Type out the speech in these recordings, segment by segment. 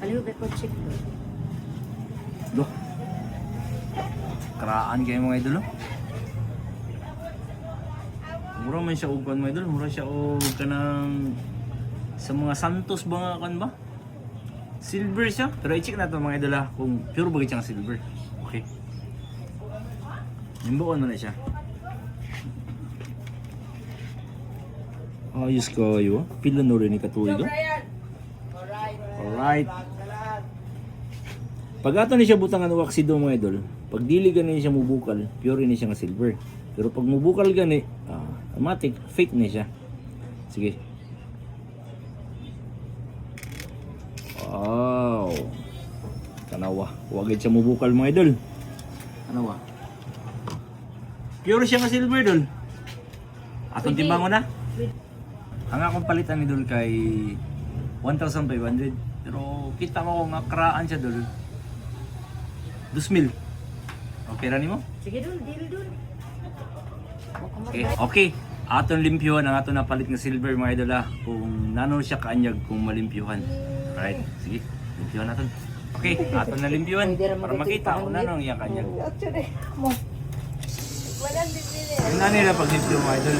Aliw ba ko check do? Do. Karaan kayo mga idol, no? Mura man siya og kan mga idol, mura siya og kanang sa mga Santos ba nga kan ba? Silver siya, pero i-check na ito mga idol kung pure ba siyang silver. Okay. Nimbuon mo na siya. Ayos kayo. Pila na rin ni katuig. Alright. Pag ato ni siya butangan ng waksido mga idol, pag dili gani siya mubukal, pure ni siya nga silver. Pero pag mubukal gani, automatic, fake na siya. Sige. Wow. Tanawa. Huwag siya mubukal mga idol. Tanawa. Pure siya nga silver idol. Atong timbangon na. Ang akong palitan ni Dol kay 1,500. Pero kita mo kung akraan siya Dol. 2,000. Okay ra nimo? Sige dul, deal dul. Okay. Okay. Aton limpyuhan ang aton napalit nga silver mga idol kung nano siya kaanyag kung malimpyuhan. Alright, sige. Limpyuhan naton. Okay, aton na limpyuhan para makita kung nano ang iya kaanyag. Yung na nila pag limpyo mga idol.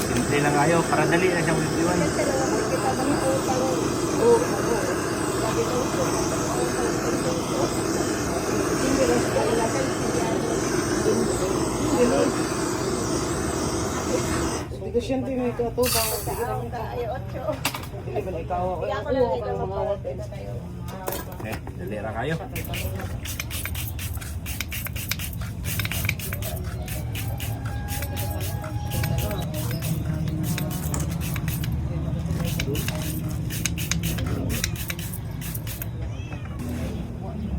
Simple lang ayaw para dali na siyang limpyuhan. Ito siya din may katubang. Hindi ba na ikaw ako? Okay, dali ra kayo.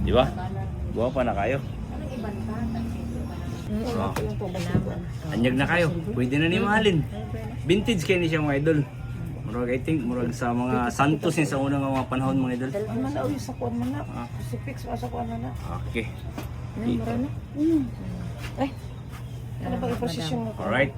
Di ba? Buha pa na kayo. Oh. Anyag na kayo. Pwede na ni mahalin. Vintage kayo ni siya mga idol. Murag I think murag sa mga Santos yun sa unang mga panahon mga idol. Ay man na, sa kuwan man na. Si Fix sa kuwan man na. Okay. Ay, ano ba yung posisyon mo? Alright.